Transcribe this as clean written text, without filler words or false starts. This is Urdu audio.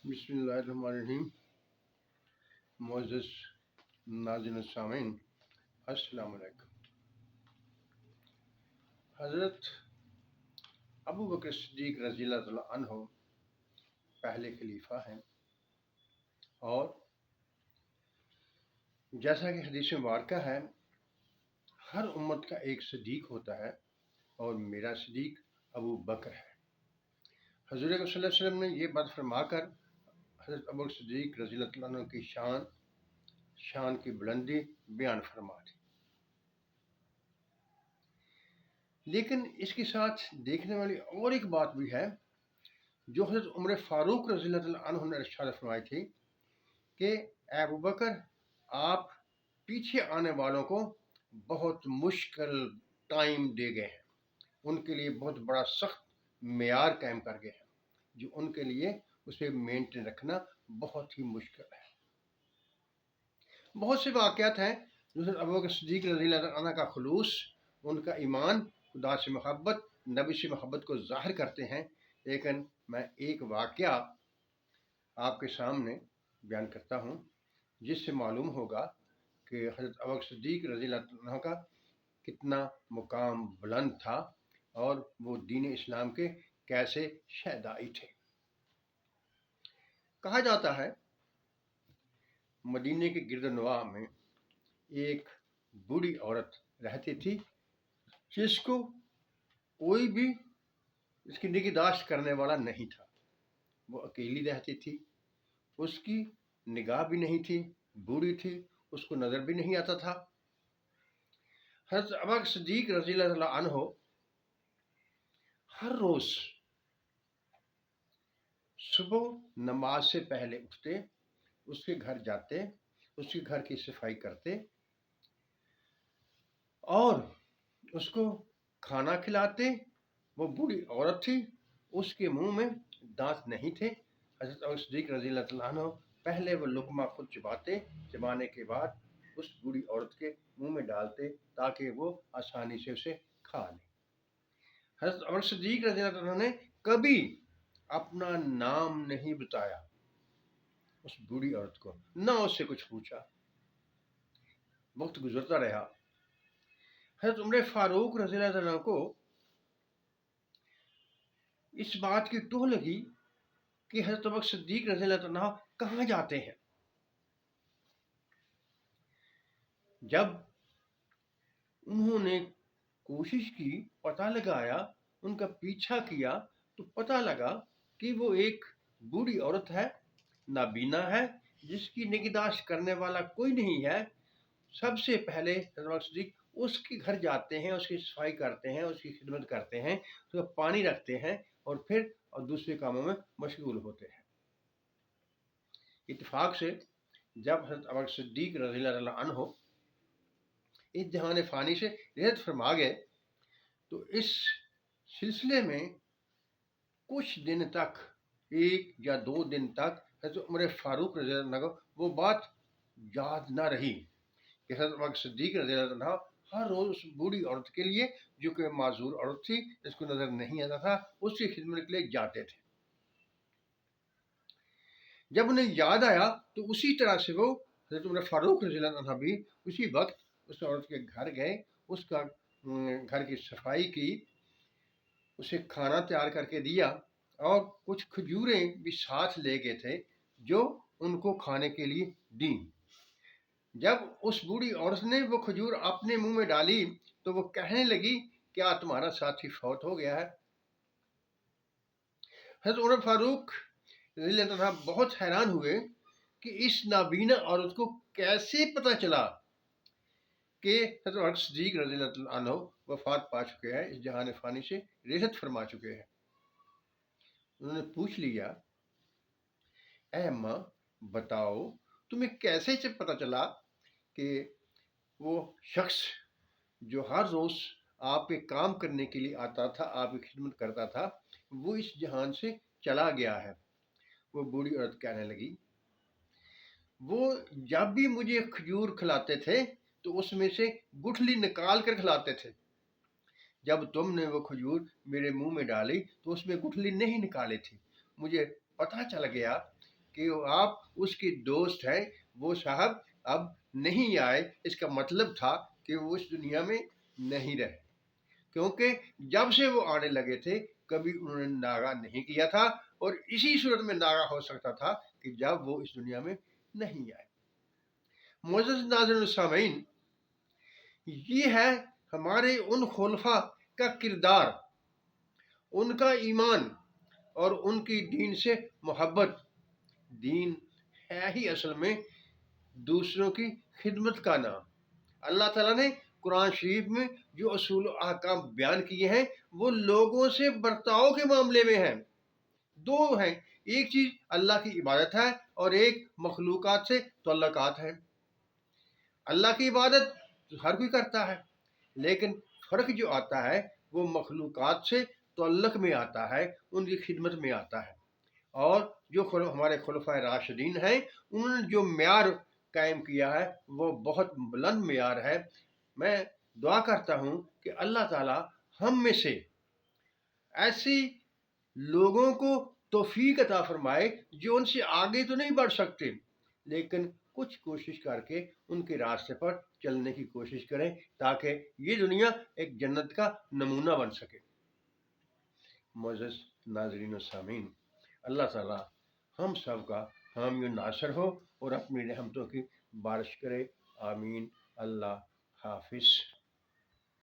بسم اللہ الرحمن الرحیم۔ معزز ناظرین السامعین، السلام علیکم۔ حضرت ابو بکر صدیق رضی اللہ تعالیٰ عنہ پہلے خلیفہ ہیں، اور جیسا کہ حدیث مبارکہ ہے، ہر امت کا ایک صدیق ہوتا ہے اور میرا صدیق ابو بکر ہے۔ حضور اکرم صلی اللہ علیہ وسلم نے یہ بات فرما کر حضرت ابو بکر صدیق رضی اللہ تعالیٰ عنہ کی شان کی بلندی بیان فرما دی۔ لیکن اس کے ساتھ دیکھنے والی اور ایک بات بھی ہے جو حضرت عمر فاروق رضی اللہ تعالیٰ عنہ نے ارشاد فرمائی تھی کہ اے ابو بکر، آپ پیچھے آنے والوں کو بہت مشکل ٹائم دے گئے ہیں، ان کے لیے بہت بڑا سخت معیار قائم کر گئے ہیں جو ان کے لیے اسے مینٹین رکھنا بہت ہی مشکل ہے۔ بہت سے واقعات ہیں جو حضرت ابو بکر صدیق رضی اللہ عنہ کا خلوص، ان کا ایمان، خدا سے محبت، نبی سے محبت کو ظاہر کرتے ہیں، لیکن میں ایک واقعہ آپ کے سامنے بیان کرتا ہوں جس سے معلوم ہوگا کہ حضرت ابو بکر صدیق رضی اللہ عنہ کا کتنا مقام بلند تھا اور وہ دین اسلام کے کیسے شہدائی تھے۔ کہا جاتا ہے مدینے کے گرد و نواح میں ایک بوڑھی عورت رہتی تھی جس کو کوئی بھی اس کی نگہداشت کرنے والا نہیں تھا۔ وہ اکیلی رہتی تھی، اس کی نگاہ بھی نہیں تھی، بوڑھی تھی، اس کو نظر بھی نہیں آتا تھا۔ حضرت ابو بکر صدیق رضی اللہ عنہ ہر روز صبح نماز سے پہلے اٹھتے، اس کے گھر جاتے، اس کے گھر کی صفائی کرتے اور اس کو کھانا کھلاتے۔ وہ بوڑھی عورت تھی، اس کے منہ میں دانت نہیں تھے۔ حضرت ابو بکر صدیق رضی اللہ عنہ پہلے وہ لقمہ خود چبانے کے بعد اس بوڑھی عورت کے منہ میں ڈالتے تاکہ وہ آسانی سے اسے کھا لے۔ حضرت ابو بکر صدیق رضی اللہ عنہ نے کبھی اپنا نام نہیں بتایا اس بوڑھی عورت کو، نہ اس سے کچھ پوچھا۔ وقت گزرتا رہا، حضرت عمر فاروق رضی اللہ عنہ کو اس بات کی ٹوہ لگی کہ حضرت ابو بکر صدیق رضی اللہ عنہ کہاں جاتے ہیں۔ جب انہوں نے کوشش کی، پتہ لگایا، ان کا پیچھا کیا، تو پتہ لگا کہ وہ ایک بوڑھی عورت ہے، نابینا ہے، جس کی نگہداشت کرنے والا کوئی نہیں ہے۔ سب سے پہلے حضرت ابو بکر صدیق اس کے گھر جاتے ہیں، اس کی صفائی کرتے ہیں، اس کی خدمت کرتے ہیں، اس کا پانی رکھتے ہیں اور پھر دوسرے کاموں میں مشغول ہوتے ہیں۔ اتفاق سے جب حضرت ابو بکر صدیق رضی اللہ عنہ اس جہان فانی سے رحلت فرما گئے تو اس سلسلے میں کچھ دن تک، 1 یا 2 دن تک حضرت عمر فاروق رضی اللہ عنہ کو وہ بات یاد نہ رہی کہ حضرت ابو بکر صدیق رضی اللہ عنہ ہر روز اس بوڑھی عورت کے لیے، جو کہ معذور عورت تھی، جس کو نظر نہیں آتا تھا، اس کی خدمت کے لیے جاتے تھے۔ جب انہیں یاد آیا تو اسی طرح سے وہ حضرت عمر فاروق رضی اللہ عنہ بھی اسی وقت اس عورت کے گھر گئے، اس کا گھر کی صفائی کی، اسے کھانا تیار کر کے دیا اور کچھ کھجوریں بھی ساتھ لے گئے تھے جو ان کو کھانے کے لیے دیں۔ جب اس بوڑھی عورت نے وہ کھجور اپنے منہ میں ڈالی تو وہ کہنے لگی، کیا تمہارا ساتھی فوت ہو گیا ہے؟ حضرت عمر فاروق رضی اللہ عنہ بہت حیران ہوئے کہ اس نابینا عورت کو کیسے پتہ چلا کہ حضرت ابو بکر صدیق رضی اللہ عنہ وفات پا چکے ہیں، اس جہان فانی سے رحلت فرما چکے ہیں۔ انہوں نے پوچھ لیا، اے اماں بتاؤ تمہیں کیسے پتہ چلا کہ وہ شخص جو ہر روز آپ کے کام کرنے کے لیے آتا تھا، آپ کی خدمت کرتا تھا، وہ اس جہان سے چلا گیا ہے؟ وہ بوڑھی عورت کہنے لگی، وہ جب بھی مجھے کھجور کھلاتے تھے تو اس میں سے گٹھلی نکال کر کھلاتے تھے، جب تم نے وہ کھجور میرے منہ میں ڈالی تو اس میں گٹھلی نہیں نکالی تھی۔ مجھے پتہ چل گیا کہ آپ اس کے دوست ہیں، وہ صاحب اب نہیں آئے، اس کا مطلب تھا کہ وہ اس دنیا میں نہیں رہے، کیونکہ جب سے وہ آنے لگے تھے کبھی انہوں نے ناغہ نہیں کیا تھا، اور اسی صورت میں ناغہ ہو سکتا تھا کہ جب وہ اس دنیا میں نہیں آئے۔ معزز ناظرین السامعین، یہ ہے ہمارے ان خلفاء کا کردار، ان کا ایمان اور ان کی دین سے محبت۔ دین ہے ہی اصل میں دوسروں کی خدمت کا نام۔ اللہ تعالیٰ نے قرآن شریف میں جو اصول و احکام بیان کیے ہیں وہ لوگوں سے برتاؤ کے معاملے میں ہیں۔ دو ہیں، ایک چیز اللہ کی عبادت ہے اور ایک مخلوقات سے تعلقات ہیں۔ اللہ کی عبادت ہر کوئی کرتا ہے، لیکن فرق جو آتا ہے وہ مخلوقات سے تعلق میں آتا ہے، ان کی خدمت میں آتا ہے۔ اور جو ہمارے خلفائے راشدین ہیں انہوں نے جو معیار قائم کیا ہے وہ بہت بلند معیار ہے۔ میں دعا کرتا ہوں کہ اللہ تعالی ہم میں سے ایسی لوگوں کو توفیق عطا فرمائے جو ان سے آگے تو نہیں بڑھ سکتے لیکن کچھ کوشش کر کے ان کے راستے پر چلنے کی کوشش کریں، تاکہ یہ دنیا ایک جنت کا نمونہ بن سکے۔ معزز ناظرین و سامعین، اللہ تعالی ہم سب کا حامی و ناصر ہو اور اپنی رحمتوں کی بارش کرے، آمین۔ اللہ حافظ۔